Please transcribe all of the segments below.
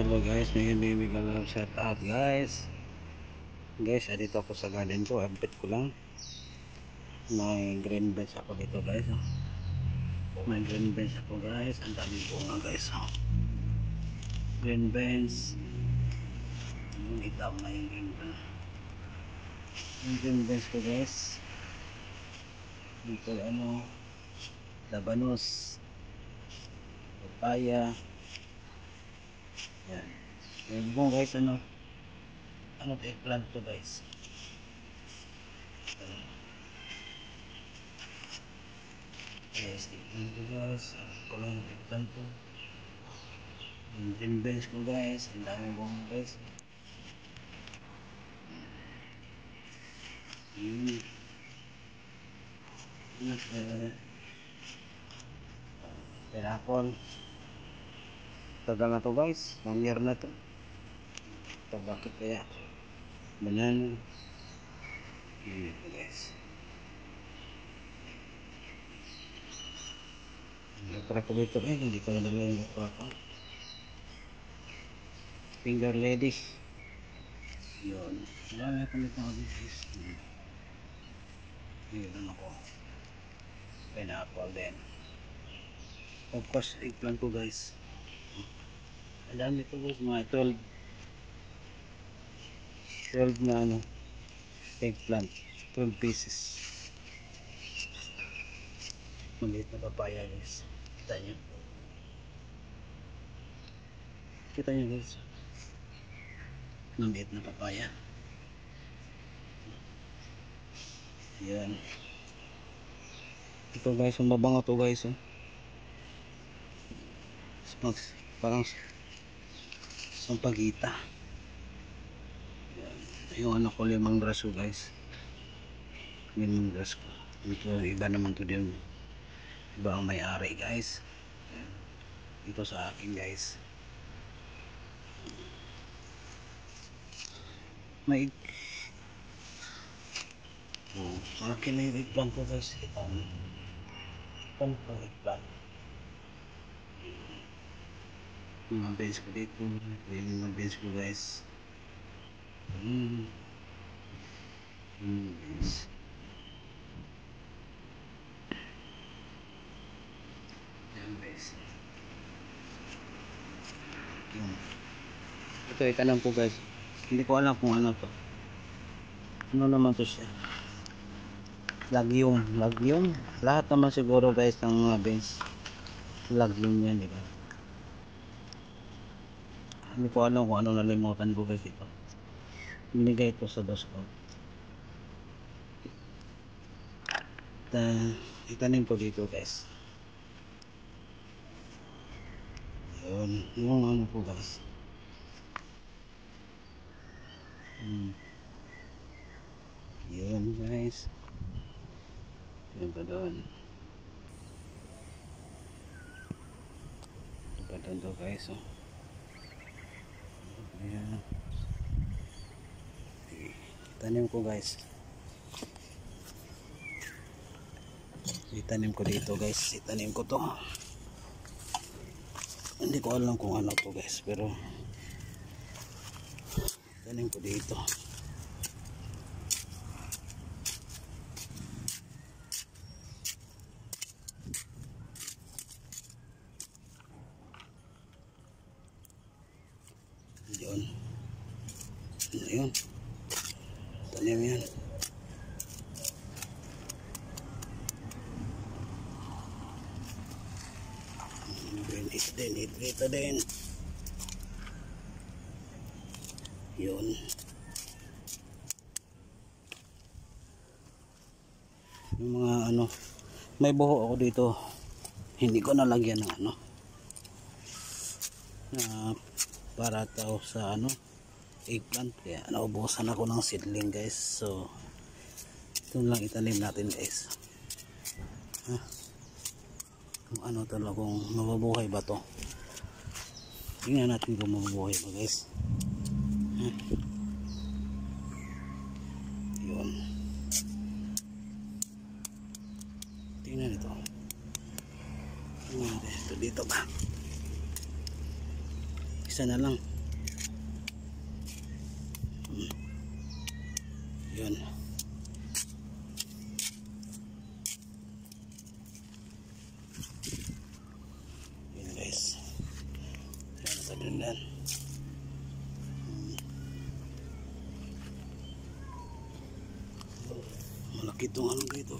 Hello guys, may baby love shout out guys. Guys, dito ako sa garden ko, update ko lang. May green bench ako dito guys. May green bench ako guys, ang dami bunga guys. Green bench. Itaw na yung green bench. Yung green bench ko guys. Dito labanos, papaya. Yan. Yung bunga guys, ano eggplant to guys. Yes, eggplant to guys. Kulang eggplant to. Yung green bench ko guys, ang daming bunga guys. Pineapple. Tagal na to guys, 1 year na to. Ito bakit kaya? Banana. Ito guys. Try ko dito hindi ko nalagay yung ako. Finger lady. Yun. Marami akong dito guys. Yun ako. Pineapple din. Of course, eggplant ko guys. Ang dami ko guys, mga 12 na eggplant. 12 pieces. Maliit na papaya guys. Kita nyo. Kita nyo guys. Maliit na papaya. Yan. Ito guys, ang mabango to guys. Parang sampagita. Yan. Yung ko 5 braso guys. 5 braso ko. Ito iba naman to din. Iba ang may-ari guys. Ito sa akin guys. May sa akin na yung eggplant ko guys. Eggplant. Mga bench ko dito. Yung mga bench ko guys. Bench. Yan guys. Ito itanong ko guys. Hindi ko alam kung ano to. Ano naman to siya? Lagyum. Lahat naman siguro guys ng mga bench. Lagyum yan, di ba? Hindi ko alam kung ano, nalimutan ko guys ito. Binigay ito sa dos ko. Itanim ko dito guys. Yun. Yung ano po guys. Yun guys. Yun pa doon. Yun pa doon to guys. Ayan. Itanim ko guys. Itanim ko dito guys. Itanim ko to. Hindi ko alam kung ano to guys. Pero itanim ko dito. Yun. Ayun. Tanim yan. Ito din. Yun. Yung mga may buho ako dito. Hindi ko nalagyan ng para tao sa eggplant, kaya naubusan ako ng seedling guys. So ito lang itanim natin guys. Kung ano talaga, kung mabubuhay ba to. Tingnan natin kung mabubuhay ba guys. Yun. Tingnan ito. Tingnan natin ito dito ba. Isa na lang. Yun. Yun guys. Yan sa dindan. Malaki itong ano dito.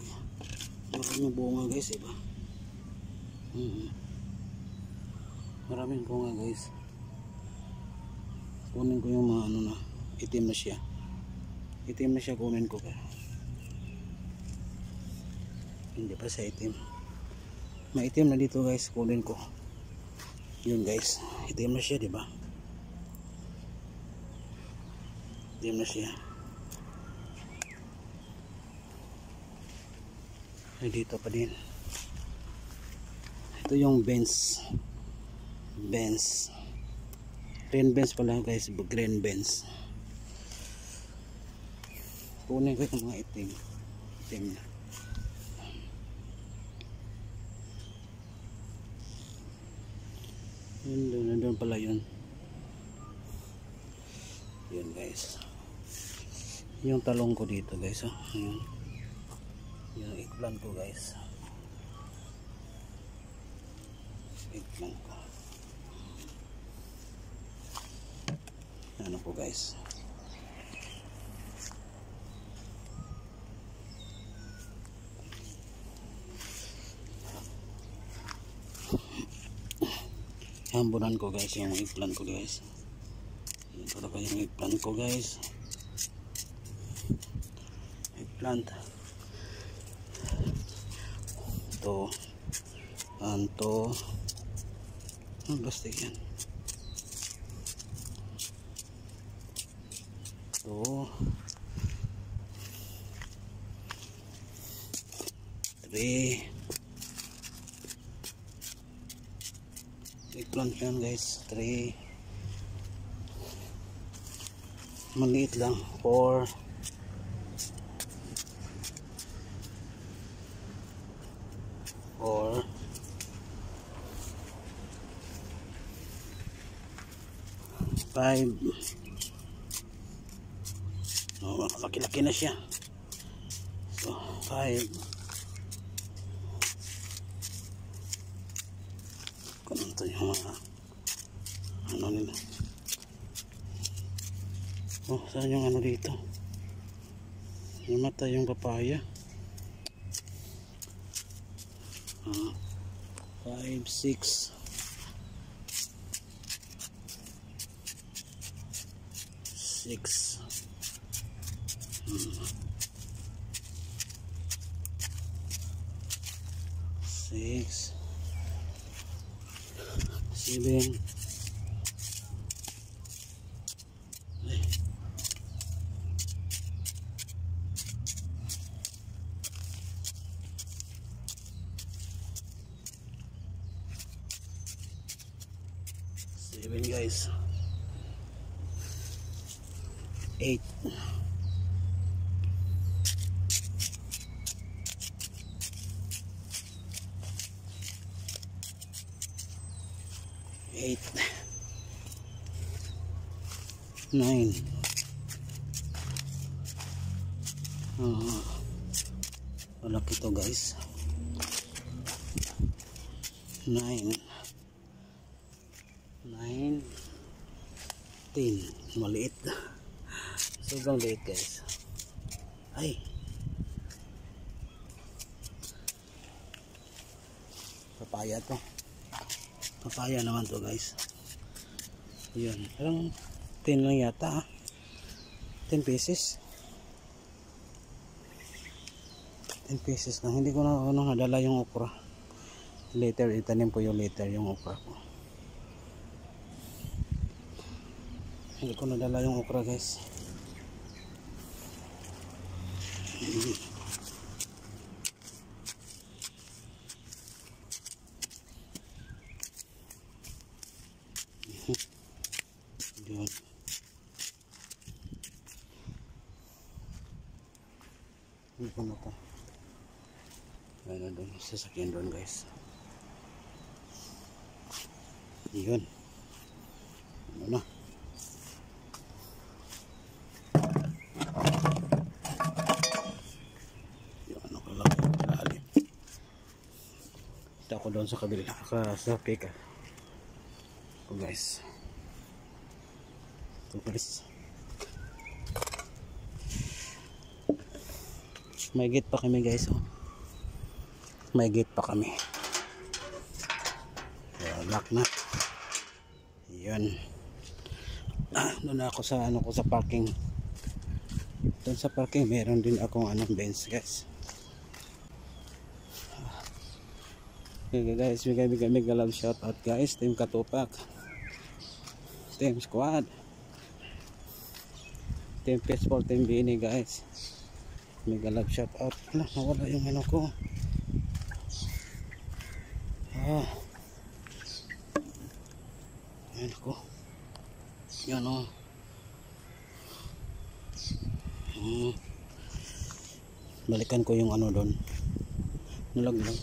Maraming bunga guys, diba? Maraming bunga guys. Kunin ko yung mga ano na itim na siya. Itim na siya, kunin ko pa. Hindi pa siya itim. Maitim na dito guys, kunin ko. Yun guys, itim na siya, diba? Itim na siya. Ay, dito pa din. Ito yung beans. Beans. Green beans pala guys, green beans. Kunin ko yung mga itim. Itim na. Yun, nandun pala yun. Yun guys. Yung talong ko dito guys. Oh. Yun. Yung eggplant ko guys. Eggplant ko. Ano po guys. Hambunan ko guys yung eggplant ko guys. Ito na yung eggplant ko guys. Eggplant. Ito. Anto. Ang plastic yan. Ito. 3. Eggplant yan guys. 3. Maliit lang. 4. 4. 5. Oh, laki-laki na siya. So, 5. Kung ito yung mga ano nila. Oh, saan yung ano dito? Namatay yung papaya. 5, 6. 6. 6. 7. 7 guys. 8. 8. 9. Malaki to guys. 9. 9. 10. Maliit. Sobrang liit guys. Ay. Papaya to. Papaya naman to guys. Yun. Parang 10 lang yata. 10 pieces. 10 pieces lang. Hindi ko na nadala yung okra. Later, itanim ko yung later yung okra ko. Hindi ko nadala yung okra guys. Yun. Hindi ko na ito. Meron doon. Sasakyan doon guys. Yun. Ano na. doon sa kabila sa pika. So guys, ito guys, may gate pa kami guys, oh. May gate pa kami. Lock na. Yun. Doon ako sa ano ko sa parking. Doon sa parking meron din akong anong bench guys. Okay guys, mega love shout out guys, Team Katupak, Team Squad, Team Peaceful, Team Bini guys. Mega love shout out. Nawala yung ano ko. Ayan ako. Yan o. Balikan ko yung ano doon. Nalaglag.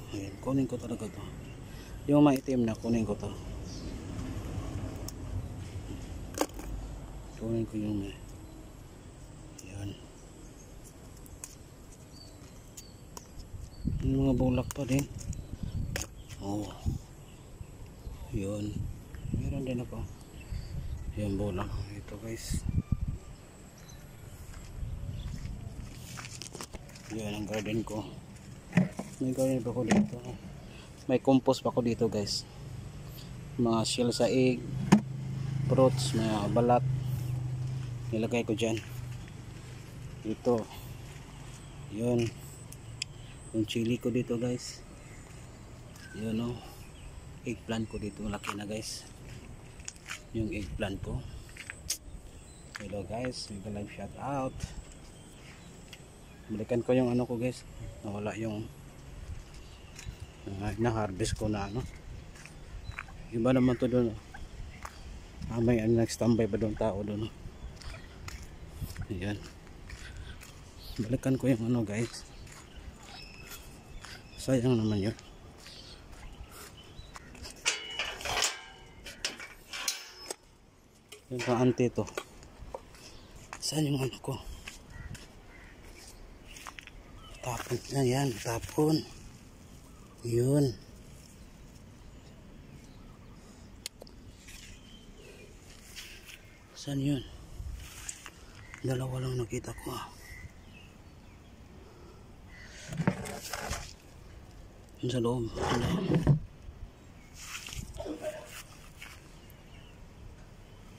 Ayan, kunin ko talaga to. Yung maitim na kunin ko to. Kunin ko yung yan. Yung mga bulak pa din. Oh. Yun. Meron din ako. Yung bulak. Ito guys. Yan ang garden ko. May garden pa ko dito. May compost pa ko dito guys. Mga shell sa egg, fruits, mga balat. Nilagay ko dyan. Ito. Yun. Yung chili ko dito guys. Yun o. Eggplant ko dito. Laki na guys. Yung eggplant ko. Hello guys. Mega live shout out. Balikan ko yung ano ko guys. Nawala yung na-harvest ko na ano. Iba naman to doon. May nag-standby pa doon tao doon. Ayan. Balikan ko yung ano guys. Sayang naman yun. Yung kaante to. Saan yung ano ko? Tapon na yan. Tapon. Yun. Saan yun? Dalawa lang nakita ko ah. Yun sa loob.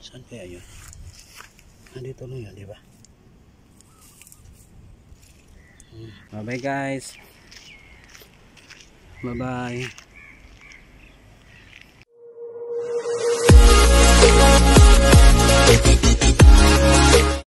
Saan kaya yun? Nandito lang yun, di ba? Bye bye guys. Bye bye.